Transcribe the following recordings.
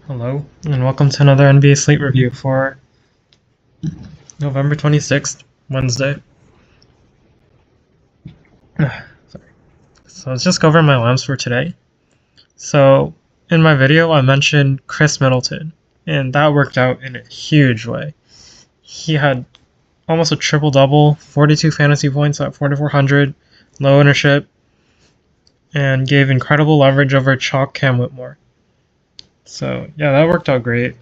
Hello, and welcome to another NBA Slate review for November 26th, Wednesday. Sorry. So let's just go over my lineups for today. So in my video, I mentioned Chris Middleton, and that worked out in a huge way. He had almost a triple-double, 42 fantasy points at 4,400, low ownership, and gave incredible leverage over Chalk Cam Whitmore. So yeah, that worked out great.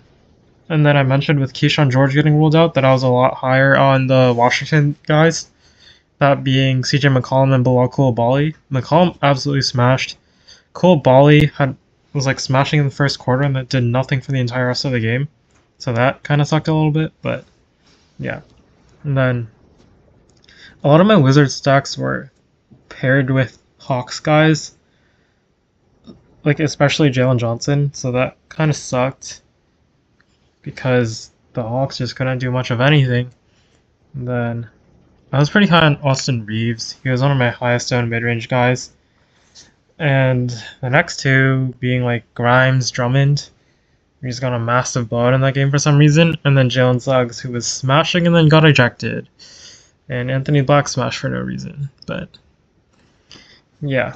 And then I mentioned with Keyshawn George getting ruled out that I was a lot higher on the Washington guys, that being CJ McCollum and Bilal Coulibaly. McCollum absolutely smashed. Coulibaly was like smashing in the first quarter and that did nothing for the entire rest of the game. So that kind of sucked a little bit, but yeah. And then a lot of my Wizard stacks were paired with Hawks guys, like especially Jalen Johnson, so that kind of sucked because the Hawks just couldn't do much of anything. And then I was pretty high on Austin Reeves. He was one of my highest owned mid-range guys. And the next two being like Grimes, Drummond. He just got a massive blowout in that game for some reason. And then Jalen Suggs, who was smashing and then got ejected. And Anthony Black smashed for no reason. But yeah.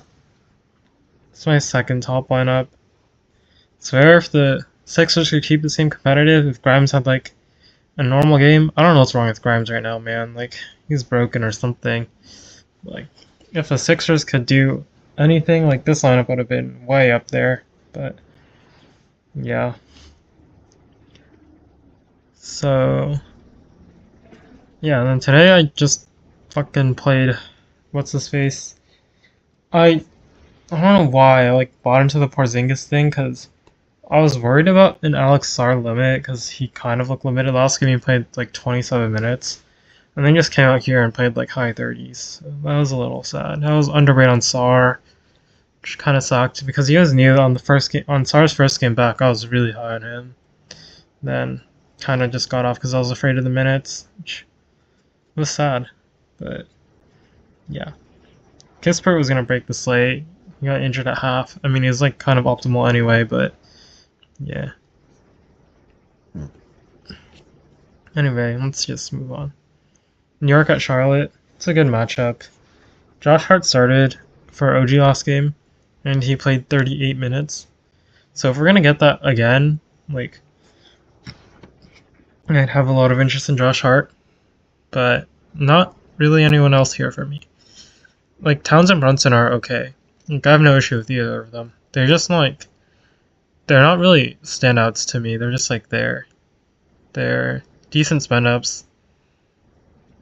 That's my second top lineup. So if the Sixers could keep the same competitive, if Grimes had like a normal game, I don't know what's wrong with Grimes right now, man. Like he's broken or something. Like if the Sixers could do anything, like this lineup would have been way up there. But yeah. So yeah, and then today I just fucking played what's his face. I don't know why I like bought into the Porzingis thing because I was worried about an Alex Sarr limit because he kind of looked limited last game. He played like 27 minutes, and then just came out here and played like high 30s. So that was a little sad. I was underweight on Sarr, which kind of sucked because you guys knew on the first game, on Sarr's first game back, I was really high on him. Then kind of just got off because I was afraid of the minutes, which was sad. But yeah, Kispert was gonna break the slate. He got injured at half. I mean, he was like kind of optimal anyway, but yeah. Anyway, let's just move on. New York at Charlotte. It's a good matchup. Josh Hart started for OG last game, and he played 38 minutes. So if we're gonna get that again, like, I'd have a lot of interest in Josh Hart, but not really anyone else here for me. Like Towns and Brunson are okay. Like, I have no issue with either of them. They're just like, they're not really standouts to me. They're just like there. They're decent spend ups,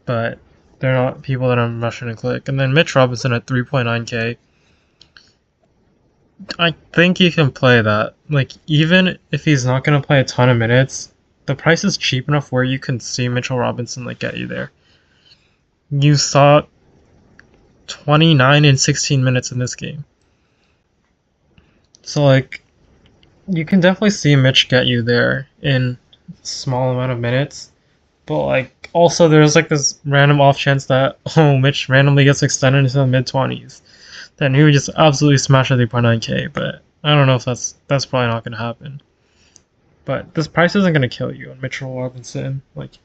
but they're not people that I'm rushing to click. And then Mitch Robinson at 3.9k. I think you can play that. Like, even if he's not going to play a ton of minutes, the price is cheap enough where you can see Mitchell Robinson like get you there. You saw 29 and 16 minutes in this game. So, like, you can definitely see Mitch get you there in a small amount of minutes. But, like, also there's, like, this random off chance that, Mitch randomly gets extended into the mid-20s. Then he would just absolutely smash at 3.9k. But I don't know if that's probably not going to happen. But this price isn't going to kill you on Mitchell Robinson. Like,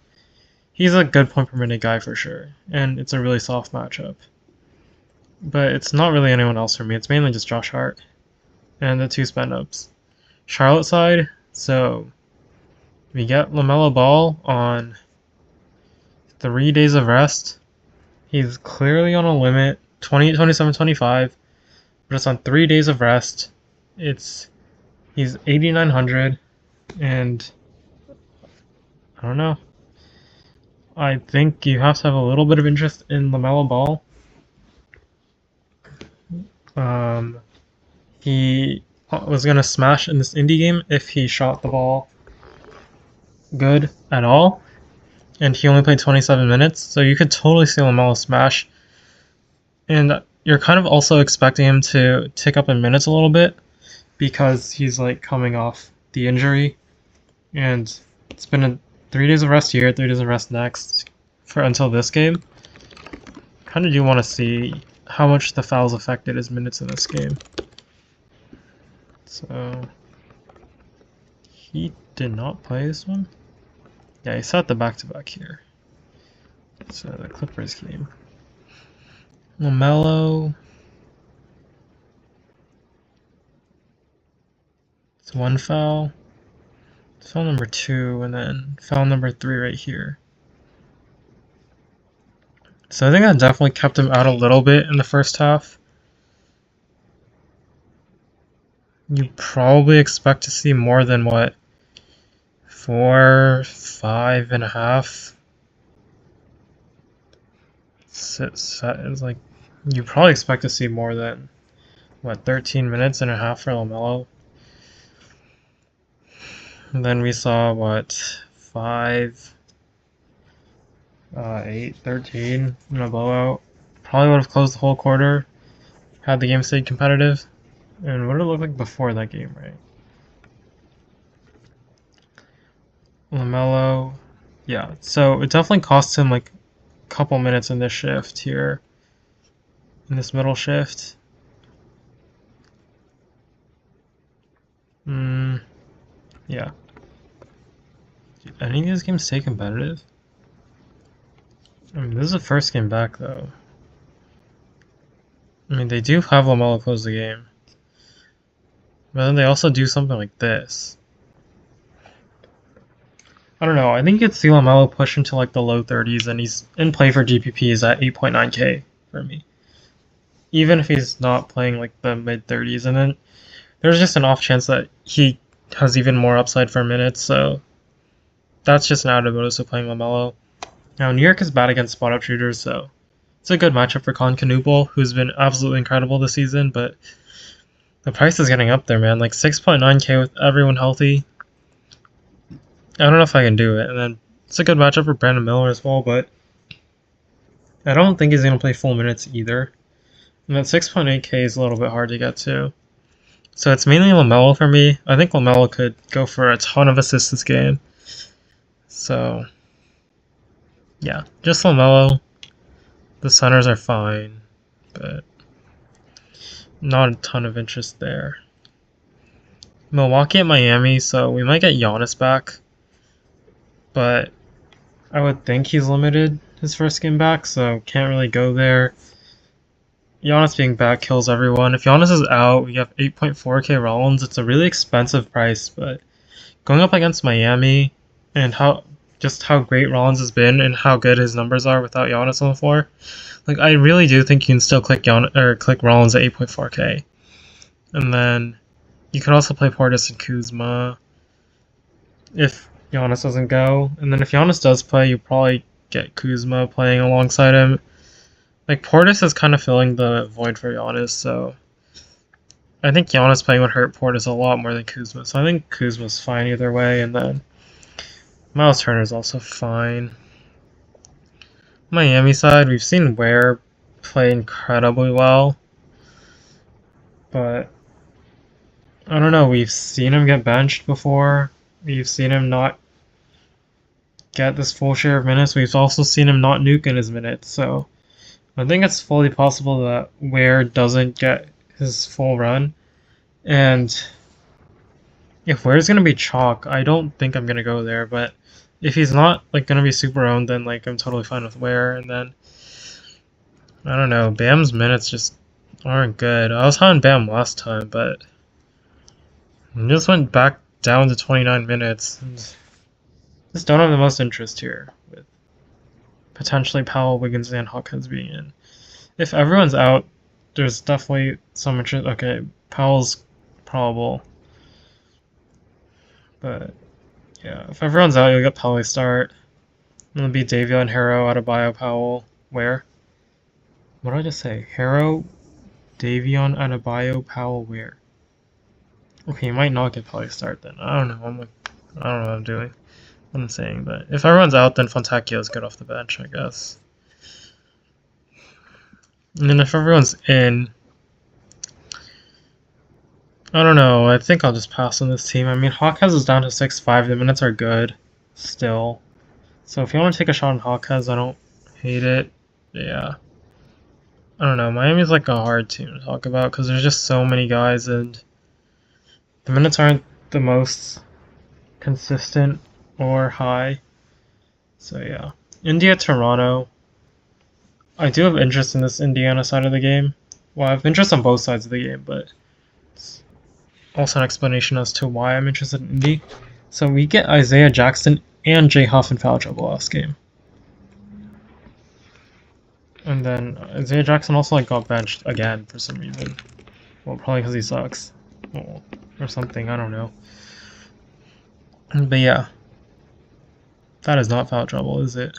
he's a good point per minute guy for sure. And it's a really soft matchup. But it's not really anyone else for me. It's mainly just Josh Hart and the two spend ups. Charlotte side, so we get LaMelo Ball on 3 days of rest. He's clearly on a limit, 28, 27, 25, but it's on 3 days of rest. He's 8,900, and I don't know. I think you have to have a little bit of interest in LaMelo Ball. He was going to smash in this indie game if he shot the ball good at all. And he only played 27 minutes, so you could totally see LaMelo smash. And you're kind of also expecting him to tick up in minutes a little bit because he's like coming off the injury. And it's been 3 days of rest here, 3 days of rest next for until this game. Kind of do want to see how much the fouls affected his minutes in this game. So He did not play this one? Yeah, he sat the back-to-back here. So the Clippers game. LaMelo. It's one foul. Foul number 2, and then foul number 3 right here. So I think that definitely kept him out a little bit in the first half. You probably expect to see more than what? 4, 5.5. It's like you probably expect to see more than what, 13 minutes and a half for LaMelo. And then we saw what, 5, 8, 13 in a blowout. Probably would have closed the whole quarter had the game stayed competitive. And what did it look like before that game, right? LaMelo, yeah. So it definitely cost him like a couple minutes in this shift here, in this middle shift. Yeah. Did any of these games stay competitive? I mean, this is the first game back, though. I mean, they do have LaMelo close the game. But then they also do something like this. I don't know, I think you could see LaMelo push into like the low 30s, and he's in play for GPPs at 8.9k for me. Even if he's not playing like the mid 30s, and then there's just an off chance that he has even more upside for minutes, so that's just an added bonus of playing LaMelo. Now, New York is bad against spot-up shooters, so it's a good matchup for Concanoopel, who's been absolutely incredible this season, but the price is getting up there, man. Like 6.9k with everyone healthy. I don't know if I can do it. And then it's a good matchup for Brandon Miller as well, but I don't think he's going to play full minutes either. And that 6.8k is a little bit hard to get to. So it's mainly LaMelo for me. I think LaMelo could go for a ton of assists this game. So, yeah, just LaMelo. The centers are fine, but not a ton of interest there. Milwaukee at Miami, so we might get Giannis back. But I would think he's limited his first game back, so can't really go there. Giannis being back kills everyone. If Giannis is out, we have 8.4k Rollins. It's a really expensive price, but going up against Miami and how great Rollins has been and how good his numbers are without Giannis on the floor, like I really do think you can still click Rollins at 8.4k. And then you can also play Portis and Kuzma if Giannis doesn't go. And then if Giannis does play, you probably get Kuzma playing alongside him. Like, Portis is kind of filling the void for Giannis, so I think Giannis playing would hurt Portis a lot more than Kuzma. So I think Kuzma's fine either way, and then Miles Turner's also fine. Miami side, we've seen Ware play incredibly well, but I don't know, we've seen him get benched before. We've seen him not get this full share of minutes. We've also seen him not nuke in his minutes, so I think it's fully possible that Ware doesn't get his full run. And if Ware's going to be chalk, I don't think I'm going to go there, but if he's not like going to be super owned, then like I'm totally fine with Ware. And then I don't know, Bam's minutes just aren't good. I was high on Bam last time, but I just went back down to 29 minutes. And just don't have the most interest here with potentially Powell, Wiggins, and Hawkins being in. If everyone's out, there's definitely some interest. Okay, Powell's probable. But yeah, if everyone's out, you'll get Powell start. It'll be Davion, Harrow, Adebayo, Powell. Where? What did I just say? Harrow, Davion, Adebayo, Powell, where? Okay, you might not get Powell start then. I don't know. I don't know what I'm doing. What I'm saying, but if everyone's out, then Fontecchio is good off the bench, I guess. And then if everyone's in, I don't know. I think I'll just pass on this team. I mean, Hawkes is down to 6-5. The minutes are good still. So if you want to take a shot on Hawkes, I don't hate it. Yeah. I don't know. Miami's like a hard team to talk about because there's just so many guys and the minutes aren't the most consistent or high. So yeah. India, Toronto. I do have interest in this Indiana side of the game. Well, I have interest on both sides of the game, but it's also an explanation as to why I'm interested in Indy. So we get Isaiah Jackson and Jay Huff in foul trouble last game. And then Isaiah Jackson also got benched again for some reason. Well, probably because he sucks. Or something, I don't know. But yeah. That is not foul trouble, is it?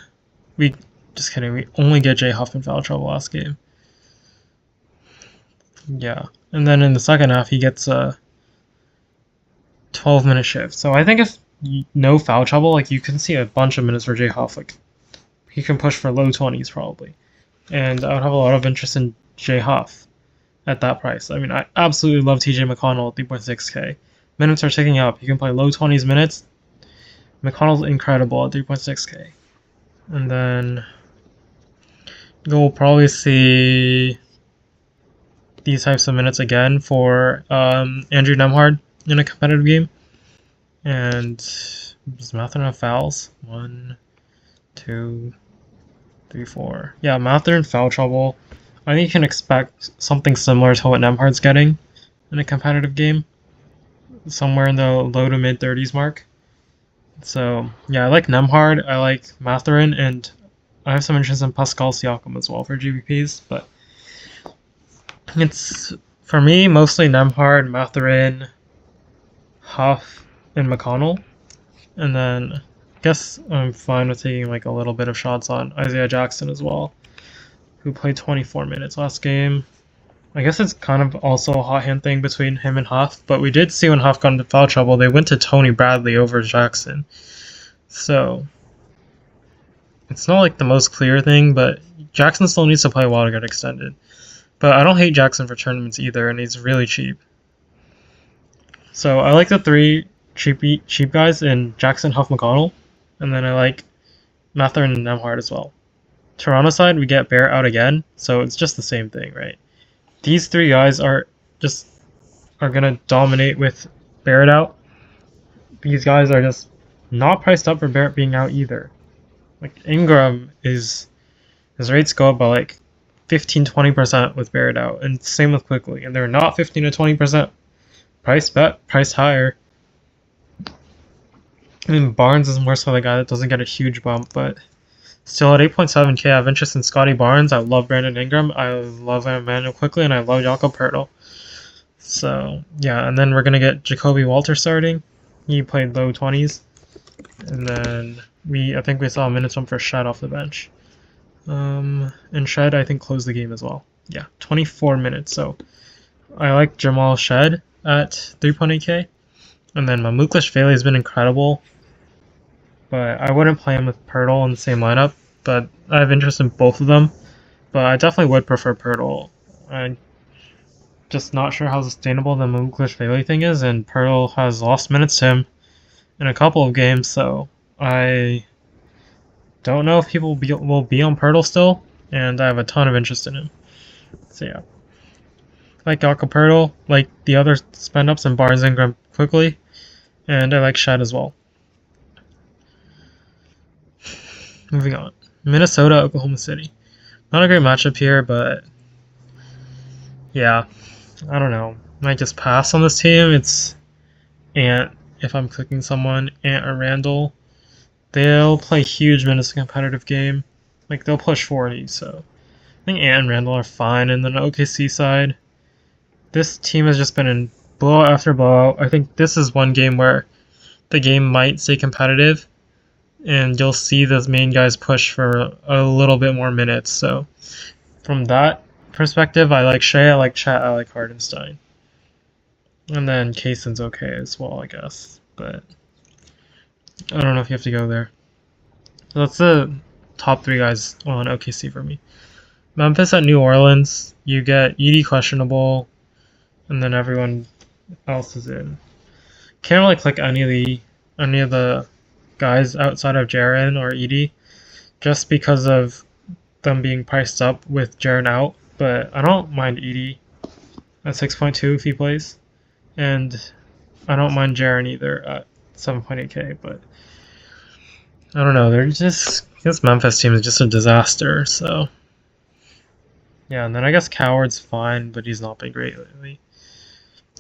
Just kidding, we only get Jay Huff in foul trouble last game. Yeah. And then in the second half, he gets a 12-minute shift. So I think if no foul trouble, like you can see a bunch of minutes for Jay Huff. Like he can push for low 20s probably. And I would have a lot of interest in Jay Huff at that price. I mean, I absolutely love TJ McConnell at 3.6K. Minutes are ticking up. You can play low 20s minutes. McConnell's incredible at 3.6K. And then you'll probably see these types of minutes again for Andrew Nemhard in a competitive game. And does Mathurin have fouls? 1, 2, 3, 4. Yeah, Mathurin foul trouble. I think you can expect something similar to what Nemhard's getting in a competitive game. Somewhere in the low to mid 30s mark. So, yeah, I like Nemhard, I like Mathurin, and I have some interest in Pascal Siakam as well for GBPs, but it's, for me, mostly Nemhard, Mathurin, Huff, and McConnell. And then I guess I'm fine with taking like a little bit of shots on Isaiah Jackson as well, who played 24 minutes last game. I guess it's kind of also a hot hand thing between him and Huff, but we did see when Huff got into foul trouble, they went to Tony Bradley over Jackson. So it's not like the most clear thing, but Jackson still needs to play well to get extended. But I don't hate Jackson for tournaments either, and he's really cheap. So I like the three cheap guys in Jackson, Huff, McConnell, and then I like Mathurin and Nemhard as well. Toronto side, we get Bear out again, so it's just the same thing, right? These three guys are gonna dominate with Barrett out. These guys are just not priced up for Barrett being out either. Like Ingram his rates go up by like 15-20% with Barrett out, and same with Quickly, and they're not 15 to 20% priced higher. I mean, Barnes is more so the guy that doesn't get a huge bump, but still at 8.7K, I have interest in Scotty Barnes. I love Brandon Ingram. I love Emmanuel Quickly, and I love Jakob Poeltl. So, yeah, and then we're going to get Jacoby Walter starting. He played low 20s. And then I think we saw a minutes jump for Shed off the bench. And Shed, I think, closed the game as well. Yeah, 24 minutes. So, I like Jamal Shed at 3.8K. And then Mamouklashvili has been incredible. But I wouldn't play him with Poeltl in the same lineup. But I have interest in both of them. But I definitely would prefer Poeltl. I'm just not sure how sustainable the Mamouklashvili thing is. And Poeltl has lost minutes to him in a couple of games. So I don't know if people will be on Poeltl still. And I have a ton of interest in him. So yeah. Like Jakob Poeltl, like the other spend ups and Barnes Ingram Quickly. And I like Shed as well. Moving on. Minnesota, Oklahoma City. Not a great matchup here, but yeah, I don't know. Might just pass on this team. It's Ant, if I'm clicking someone, Ant or Randall. They'll play huge minutes in a competitive game. Like, they'll push 40, so I think Ant and Randall are fine. And then OKC side, this team has just been in blowout after blowout. I think this is one game where the game might stay competitive, and you'll see the main guys push for a little bit more minutes. So from that perspective, I like Shea, I like Chet, I like Hardenstein. And then Kaysen's okay as well, I guess. But I don't know if you have to go there. So that's the top three guys on OKC for me. Memphis at New Orleans, you get Edey questionable, and then everyone else is in. Can't really click any of the guys outside of Jaren or Edey, just because of them being priced up with Jaren out. But I don't mind Edey at 6.2 if he plays, and I don't mind Jaren either at 7.8k, but I don't know. They're just this Memphis team is just a disaster. So yeah, and then I guess Coward's fine, but he's not been great lately.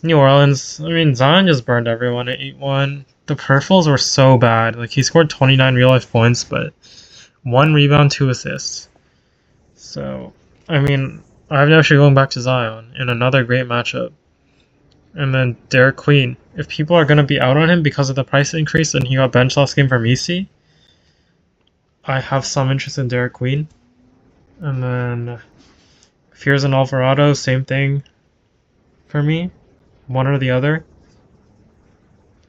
New Orleans, I mean Zion just burned everyone at 8-1. The peripherals were so bad. Like he scored 29 real life points, but 1 rebound, 2 assists. So I mean, I have no issue going back to Zion in another great matchup. And then Derek Queen. If people are going to be out on him because of the price increase and he got benched last game from EC, I have some interest in Derek Queen. And then Fears and Alvarado, same thing for me. One or the other.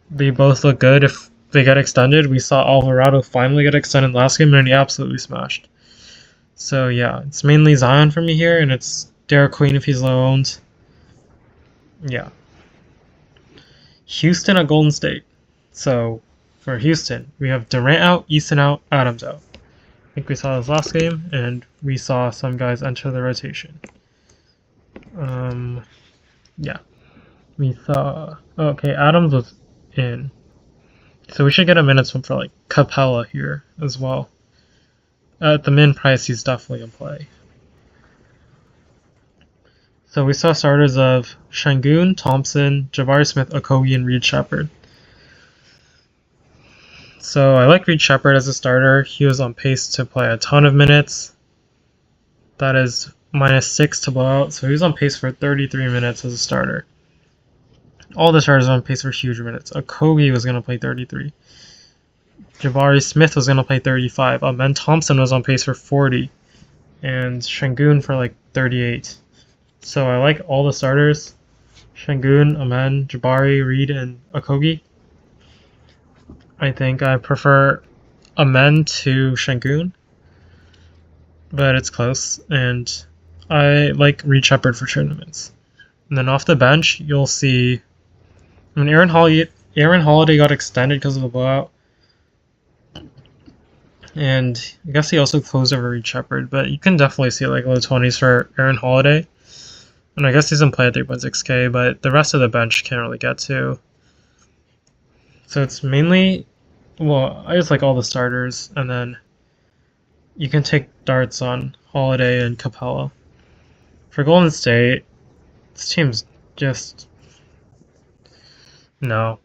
They both look good if they get extended. We saw Alvarado finally get extended last game and he absolutely smashed. So yeah, it's mainly Zion for me here, and it's Derek Queen if he's low owned. Yeah. Houston at Golden State. So for Houston, we have Durant out, Easton out, Adams out. I think we saw this last game, and we saw some guys enter the rotation. Yeah. We saw... Okay, Adams was in. So we should get a minutes one for, like, Capella here as well. At the min price, he's definitely in play. So we saw starters of Şengün, Thompson, Jabari Smith, Okogie, and Reed Shepherd. So I like Reed Shepherd as a starter. He was on pace to play a ton of minutes. That is -6 to blow out. So he was on pace for 33 minutes as a starter. All the starters are on pace for huge minutes. Okogie was going to play 33. Jabari Smith was going to play 35. Amen Thompson was on pace for 40. And Şengün for like 38. So I like all the starters. Şengün, Amen, Jabari, Reed, and Okogie. I think I prefer Amen to Şengün. But it's close. And I like Reed Shepherd for tournaments. And then off the bench, you'll see... I mean, Aaron Holiday got extended because of the blowout. And I guess he also closed over Reed Shepherd. But you can definitely see like low 20s for Aaron Holiday. And I guess he's in play at 3.6k, but the rest of the bench can't really get to. So it's mainly, well, I just like all the starters, and then you can take darts on Holiday and Capella. For Golden State, this team's just, no.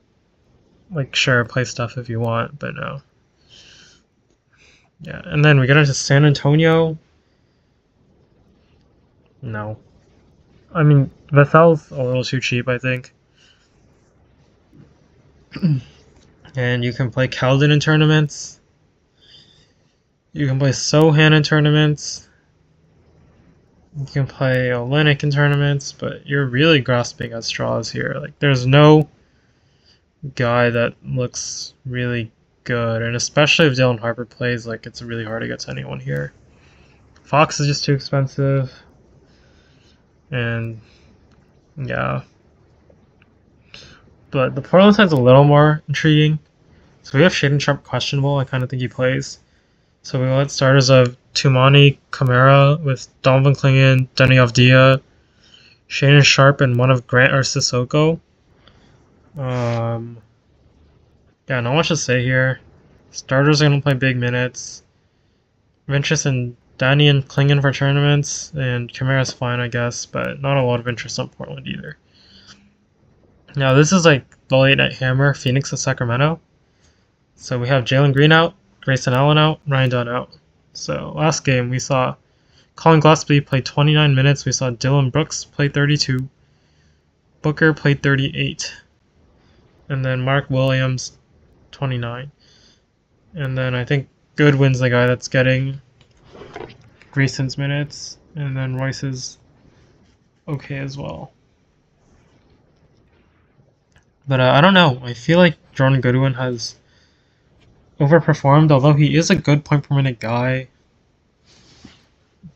Like, sure, play stuff if you want, but no. Yeah, and then we get into San Antonio. No. I mean, Vassell's a little too cheap, I think. And you can play Keldon in tournaments. You can play Sohan in tournaments. You can play Olynyk in tournaments, but you're really grasping at straws here. Like, there's no guy that looks really good, and especially if Dylan Harper plays, like, it's really hard to get to anyone here. Fox is just too expensive. And yeah, but the Portland side's a little more intriguing. So we have Shaedon Sharpe questionable. I kind of think he plays. So we let starters of Tumani Kamara with Donovan Clingan, Denny Avdia, Shaedon Sharpe, and one of Grant or Sissoko. Yeah, not much to say here. Starters are gonna play big minutes. I'm interested in Danny and Clingan for tournaments, and Kamara's fine, I guess, but not a lot of interest on Portland either. Now, this is like the late night hammer, Phoenix and Sacramento. So we have Jalen Green out, Grayson Allen out, Ryan Dunn out. So last game, we saw Colin Gillespie play 29 minutes. We saw Dylan Brooks play 32. Booker played 38. And then Mark Williams, 29. And then I think Goodwin's the guy that's getting Grayson's minutes, and then Royce is okay as well. But I don't know. I feel like Jordan Goodwin has overperformed, although he is a good point per minute guy.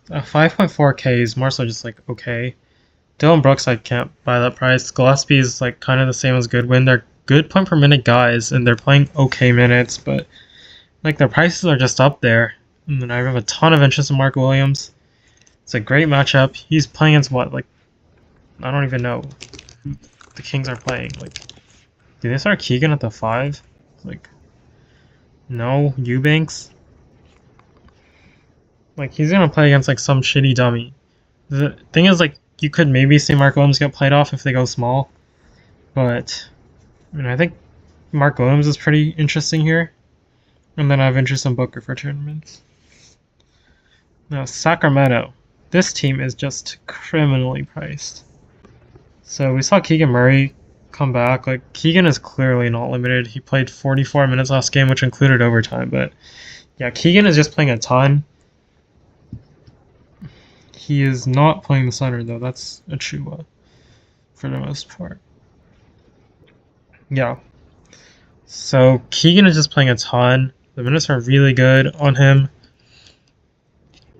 5.4k is more so just like okay. Dylan Brooks, I can't buy that price. Gillespie is like kind of the same as Goodwin. They're good point per minute guys, and they're playing okay minutes, but like their prices are just up there. And then I have a ton of interest in Mark Williams. It's a great matchup. He's playing against what? Like, I don't even know who the Kings are playing. Like, do they start Keegan at the 5? Like, no, Eubanks. Like, he's gonna play against like some shitty dummy. The thing is, like, you could maybe see Mark Williams get played off if they go small, but I mean, I think Mark Williams is pretty interesting here, and then I have interest in Booker for tournaments. Now, Sacramento. This team is just criminally priced. So we saw Keegan Murray come back. Like, Keegan is clearly not limited. He played 44 minutes last game, which included overtime. But yeah, Keegan is just playing a ton. He is not playing the center, though. That's Achua for the most part. Yeah. So Keegan is just playing a ton. The minutes are really good on him.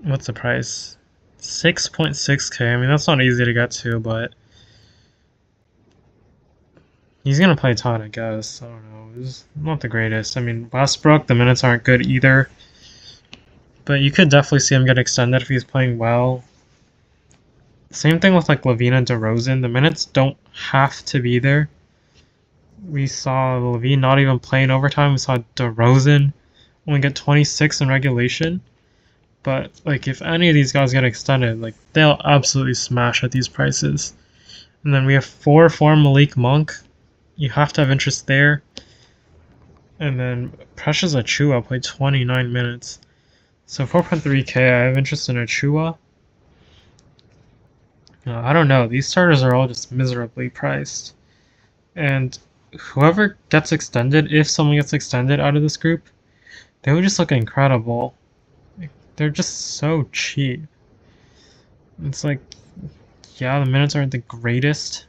What's the price? 6.6k. I mean, that's not easy to get to, but he's going to play a ton, I guess. I don't know. It's not the greatest. I mean, Westbrook, the minutes aren't good either. But you could definitely see him get extended if he's playing well. Same thing with like Levine and DeRozan. The minutes don't have to be there. We saw Levine not even playing overtime. We saw DeRozan only get 26 in regulation. But like, if any of these guys get extended, like, they'll absolutely smash at these prices. And then we have 4 for Malik Monk. You have to have interest there. And then Precious Achua played 29 minutes. So 4.3k, I have interest in Achua. I don't know. These starters are all just miserably priced. And whoever gets extended, if someone gets extended out of this group, they would just look incredible. They're just so cheap. It's like, yeah, the minutes aren't the greatest.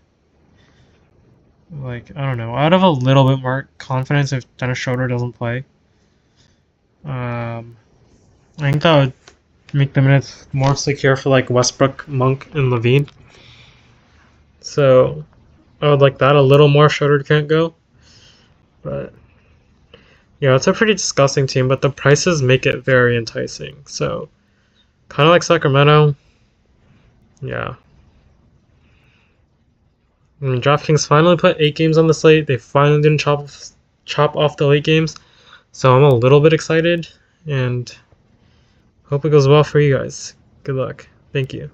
Like, I don't know. I'd have a little bit more confidence if Dennis Schroeder doesn't play. I think that would make the minutes more secure for like Westbrook, Monk, and Levine. So I would like that a little more. Schroeder can't go. But yeah, it's a pretty disgusting team, but the prices make it very enticing. So, kind of like Sacramento. Yeah. I mean, DraftKings finally put 8 games on the slate. They finally didn't chop off the late games. So I'm a little bit excited, and hope it goes well for you guys. Good luck. Thank you.